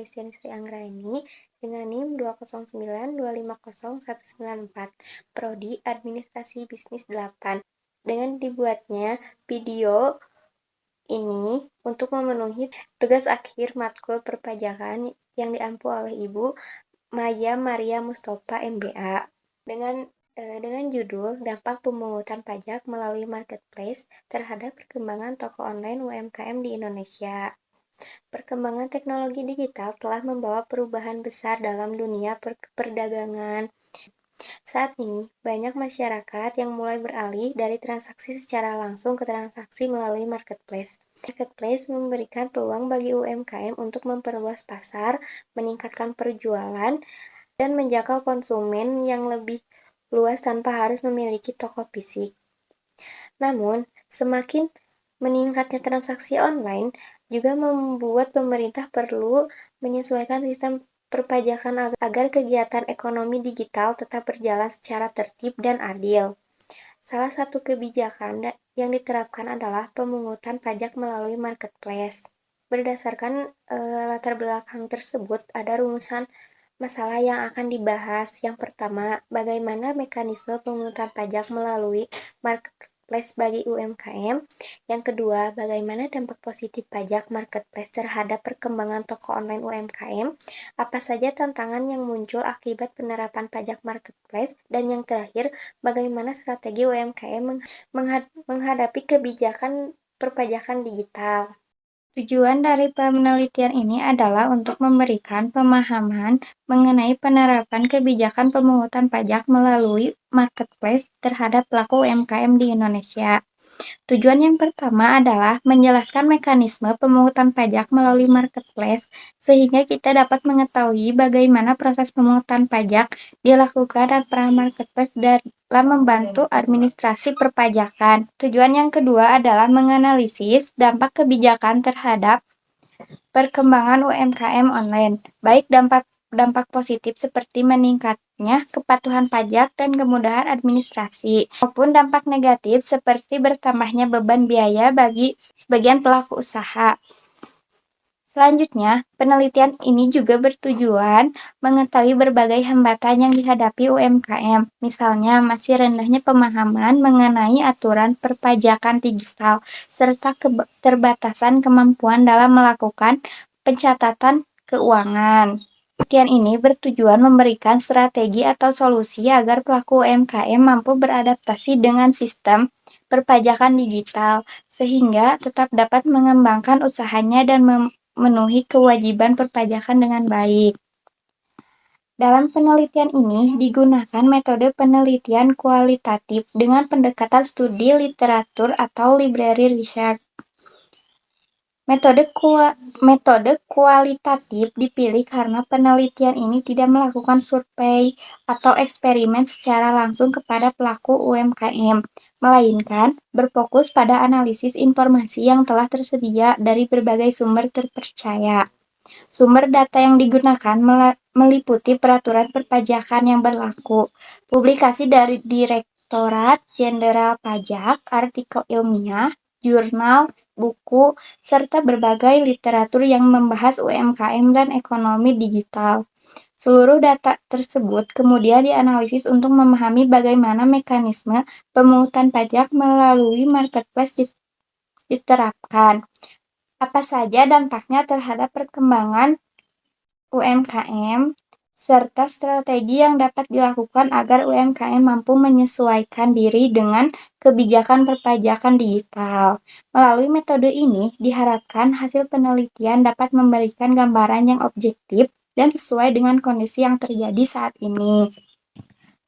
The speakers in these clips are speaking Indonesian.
Christian Sri Anggraini dengan NIM 209250194, Prodi Administrasi Bisnis 8. Dengan dibuatnya video ini untuk memenuhi tugas akhir matkul perpajakan yang diampu oleh Ibu Maya Maria Mustofa MBA dengan judul Dampak Pemungutan Pajak Melalui Marketplace Terhadap Perkembangan Toko Online UMKM di Indonesia. Perkembangan teknologi digital telah membawa perubahan besar dalam dunia perdagangan. Saat ini, banyak masyarakat yang mulai beralih dari transaksi secara langsung ke transaksi melalui marketplace. Marketplace memberikan peluang bagi UMKM untuk memperluas pasar, meningkatkan perjualan, dan menjangkau konsumen yang lebih luas tanpa harus memiliki toko fisik. Namun, semakin meningkatnya transaksi online juga membuat pemerintah perlu menyesuaikan sistem perpajakan agar kegiatan ekonomi digital tetap berjalan secara tertib dan adil. Salah satu kebijakan yang diterapkan adalah pemungutan pajak melalui marketplace. Berdasarkan latar belakang tersebut, ada rumusan masalah yang akan dibahas. Yang pertama, bagaimana mekanisme pemungutan pajak melalui marketplace bagi UMKM. Yang kedua, bagaimana dampak positif pajak marketplace terhadap perkembangan toko online UMKM. Apa saja tantangan yang muncul akibat penerapan pajak marketplace. Dan yang terakhir, bagaimana strategi UMKM menghadapi kebijakan perpajakan digital. Tujuan dari penelitian ini adalah untuk memberikan pemahaman mengenai penerapan kebijakan pemungutan pajak melalui marketplace terhadap pelaku UMKM di Indonesia. Tujuan yang pertama adalah menjelaskan mekanisme pemungutan pajak melalui marketplace sehingga kita dapat mengetahui bagaimana proses pemungutan pajak dilakukan dan peran marketplace dalam membantu administrasi perpajakan. Tujuan yang kedua adalah menganalisis dampak kebijakan terhadap perkembangan UMKM online, baik dampak positif seperti meningkatnya kepatuhan pajak dan kemudahan administrasi, maupun dampak negatif seperti bertambahnya beban biaya bagi sebagian pelaku usaha. Selanjutnya, penelitian ini juga bertujuan mengetahui berbagai hambatan yang dihadapi UMKM, misalnya masih rendahnya pemahaman mengenai aturan perpajakan digital, serta keterbatasan kemampuan dalam melakukan pencatatan keuangan. Penelitian ini bertujuan memberikan strategi atau solusi agar pelaku UMKM mampu beradaptasi dengan sistem perpajakan digital, sehingga tetap dapat mengembangkan usahanya dan memenuhi kewajiban perpajakan dengan baik. Dalam penelitian ini digunakan metode penelitian kualitatif dengan pendekatan studi literatur atau library research. Metode kualitatif dipilih karena penelitian ini tidak melakukan survei atau eksperimen secara langsung kepada pelaku UMKM, melainkan berfokus pada analisis informasi yang telah tersedia dari berbagai sumber terpercaya. Sumber data yang digunakan meliputi peraturan perpajakan yang berlaku, publikasi dari Direktorat Jenderal Pajak, artikel ilmiah, jurnal, buku, serta berbagai literatur yang membahas UMKM dan ekonomi digital. Seluruh data tersebut kemudian dianalisis untuk memahami bagaimana mekanisme pemungutan pajak melalui marketplace diterapkan. Apa saja dampaknya terhadap perkembangan UMKM, serta strategi yang dapat dilakukan agar UMKM mampu menyesuaikan diri dengan kebijakan perpajakan digital. Melalui metode ini, diharapkan hasil penelitian dapat memberikan gambaran yang objektif dan sesuai dengan kondisi yang terjadi saat ini.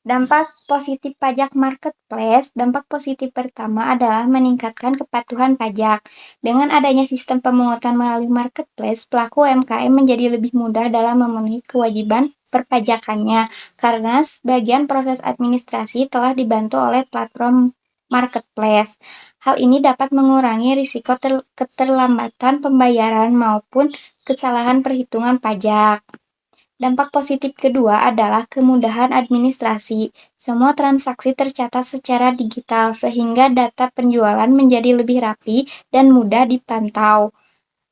Dampak positif pajak marketplace. Dampak positif pertama adalah meningkatkan kepatuhan pajak. Dengan adanya sistem pemungutan melalui marketplace, pelaku UMKM menjadi lebih mudah dalam memenuhi kewajiban perpajakannya karena sebagian proses administrasi telah dibantu oleh platform marketplace. Hal ini dapat mengurangi risiko keterlambatan pembayaran maupun kesalahan perhitungan pajak. Dampak positif kedua adalah kemudahan administrasi. Semua transaksi tercatat secara digital sehingga data penjualan menjadi lebih rapi dan mudah dipantau.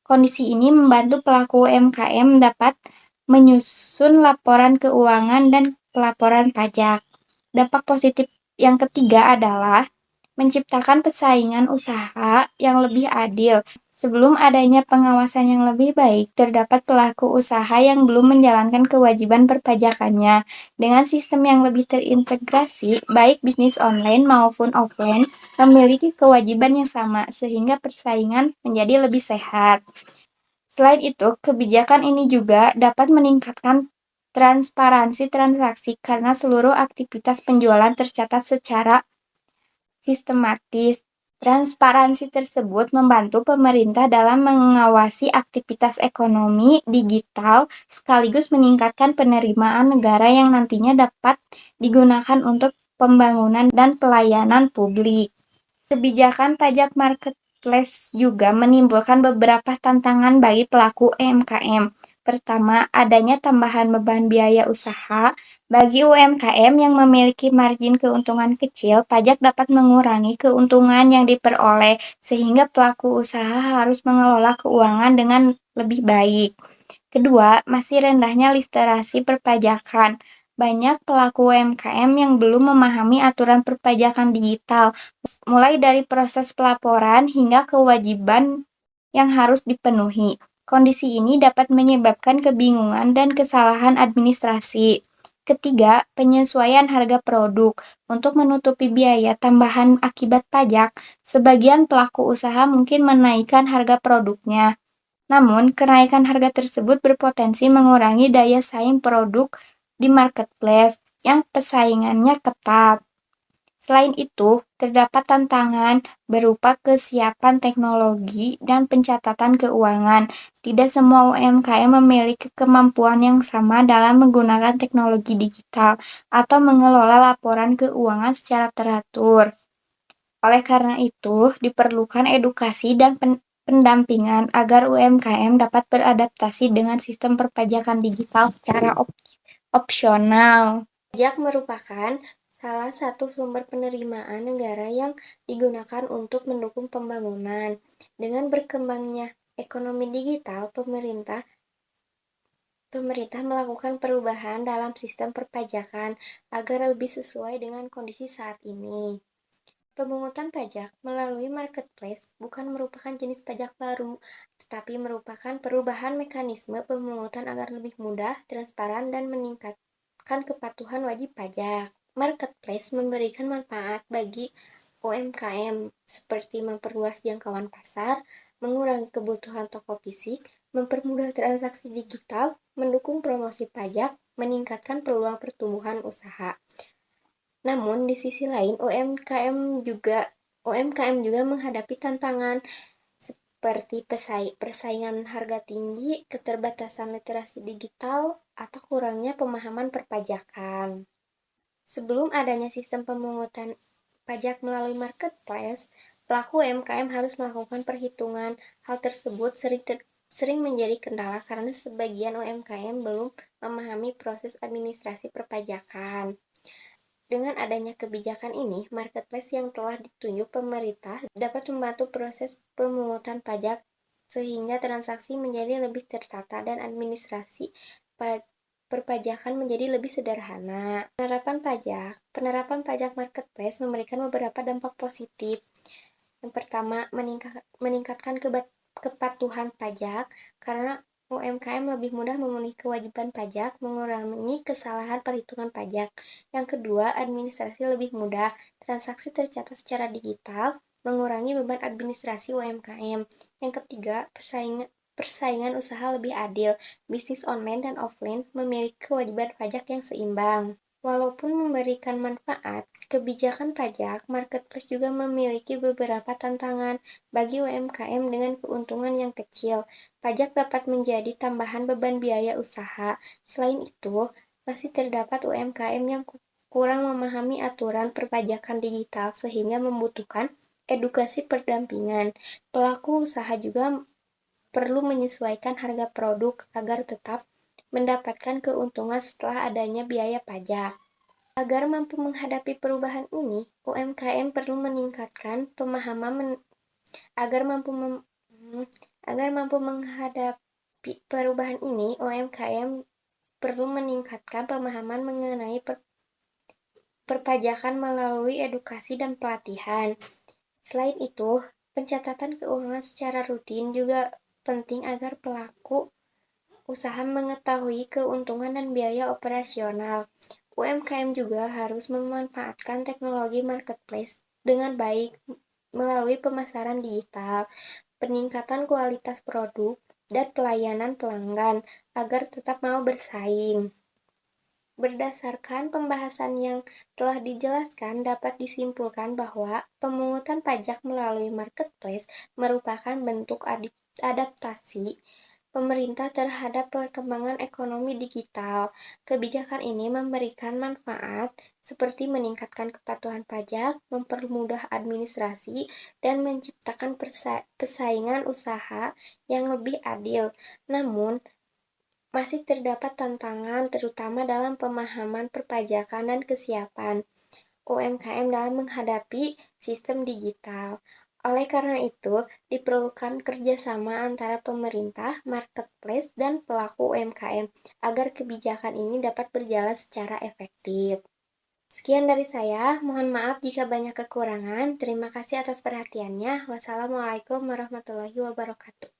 Kondisi ini membantu pelaku UMKM dapat menyusun laporan keuangan dan pelaporan pajak. Dampak positif yang ketiga adalah menciptakan persaingan usaha yang lebih adil. Sebelum adanya pengawasan yang lebih baik, terdapat pelaku usaha yang belum menjalankan kewajiban perpajakannya. Dengan sistem yang lebih terintegrasi, baik bisnis online maupun offline memiliki kewajiban yang sama, sehingga persaingan menjadi lebih sehat. Selain itu, kebijakan ini juga dapat meningkatkan transparansi transaksi karena seluruh aktivitas penjualan tercatat secara sistematis. Transparansi tersebut membantu pemerintah dalam mengawasi aktivitas ekonomi digital sekaligus meningkatkan penerimaan negara yang nantinya dapat digunakan untuk pembangunan dan pelayanan publik. Kebijakan pajak marketplace juga menimbulkan beberapa tantangan bagi pelaku UMKM. Pertama, adanya tambahan beban biaya usaha. Bagi UMKM yang memiliki margin keuntungan kecil, pajak dapat mengurangi keuntungan yang diperoleh, sehingga pelaku usaha harus mengelola keuangan dengan lebih baik. Kedua, masih rendahnya literasi perpajakan. Banyak pelaku UMKM yang belum memahami aturan perpajakan digital, mulai dari proses pelaporan hingga kewajiban yang harus dipenuhi. Kondisi ini dapat menyebabkan kebingungan dan kesalahan administrasi. Ketiga, penyesuaian harga produk. Untuk menutupi biaya tambahan akibat pajak, sebagian pelaku usaha mungkin menaikkan harga produknya. Namun, kenaikan harga tersebut berpotensi mengurangi daya saing produk di marketplace yang persaingannya ketat. Selain itu, terdapat tantangan berupa kesiapan teknologi dan pencatatan keuangan. Tidak semua UMKM memiliki kemampuan yang sama dalam menggunakan teknologi digital atau mengelola laporan keuangan secara teratur. Oleh karena itu, diperlukan edukasi dan pendampingan agar UMKM dapat beradaptasi dengan sistem perpajakan digital secara opsional. Pajak merupakan salah satu sumber penerimaan negara yang digunakan untuk mendukung pembangunan. Dengan berkembangnya ekonomi digital, pemerintah melakukan perubahan dalam sistem perpajakan agar lebih sesuai dengan kondisi saat ini. Pemungutan pajak melalui marketplace bukan merupakan jenis pajak baru, tetapi merupakan perubahan mekanisme pemungutan agar lebih mudah, transparan, dan meningkatkan kepatuhan wajib pajak. Marketplace memberikan manfaat bagi UMKM seperti memperluas jangkauan pasar, mengurangi kebutuhan toko fisik, mempermudah transaksi digital, mendukung promosi pajak, meningkatkan peluang pertumbuhan usaha. Namun, di sisi lain, UMKM juga menghadapi tantangan seperti persaingan harga tinggi, keterbatasan literasi digital, atau kurangnya pemahaman perpajakan. Sebelum adanya sistem pemungutan pajak melalui marketplace, pelaku UMKM harus melakukan perhitungan. Hal tersebut sering menjadi kendala karena sebagian UMKM belum memahami proses administrasi perpajakan. Dengan adanya kebijakan ini, marketplace yang telah ditunjuk pemerintah dapat membantu proses pemungutan pajak sehingga transaksi menjadi lebih tertata dan administrasi perpajakan menjadi lebih sederhana. Penerapan pajak marketplace memberikan beberapa dampak positif. Yang pertama, meningkatkan kepatuhan pajak karena UMKM lebih mudah memenuhi kewajiban pajak, mengurangi kesalahan perhitungan pajak. Yang kedua, administrasi lebih mudah. Transaksi tercatat secara digital, mengurangi beban administrasi UMKM. Yang ketiga, persaingan usaha lebih adil. Bisnis online dan offline memiliki kewajiban pajak yang seimbang. Walaupun memberikan manfaat, kebijakan pajak marketplace juga memiliki beberapa tantangan bagi UMKM dengan keuntungan yang kecil. Pajak dapat menjadi tambahan beban biaya usaha. Selain itu, masih terdapat UMKM yang kurang memahami aturan perpajakan digital sehingga membutuhkan edukasi pendampingan. Pelaku usaha juga perlu menyesuaikan harga produk agar tetap mendapatkan keuntungan setelah adanya biaya pajak. Agar mampu menghadapi perubahan ini, UMKM perlu meningkatkan pemahaman agar mampu Agar mampu menghadapi perubahan ini, UMKM perlu meningkatkan pemahaman mengenai perpajakan melalui edukasi dan pelatihan. Selain itu, pencatatan keuangan secara rutin juga penting agar pelaku usaha mengetahui keuntungan dan biaya operasional. UMKM juga harus memanfaatkan teknologi marketplace dengan baik melalui pemasaran digital, peningkatan kualitas produk, dan pelayanan pelanggan agar tetap mau bersaing. Berdasarkan pembahasan yang telah dijelaskan, dapat disimpulkan bahwa pemungutan pajak melalui marketplace merupakan bentuk adaptasi pemerintah terhadap perkembangan ekonomi digital. Kebijakan ini memberikan manfaat seperti meningkatkan kepatuhan pajak, mempermudah administrasi, dan menciptakan persaingan usaha yang lebih adil. Namun, masih terdapat tantangan terutama dalam pemahaman perpajakan dan kesiapan UMKM dalam menghadapi sistem digital. Oleh karena itu, diperlukan kerjasama antara pemerintah, marketplace, dan pelaku UMKM agar kebijakan ini dapat berjalan secara efektif. Sekian dari saya, mohon maaf jika banyak kekurangan. Terima kasih atas perhatiannya. Wassalamualaikum warahmatullahi wabarakatuh.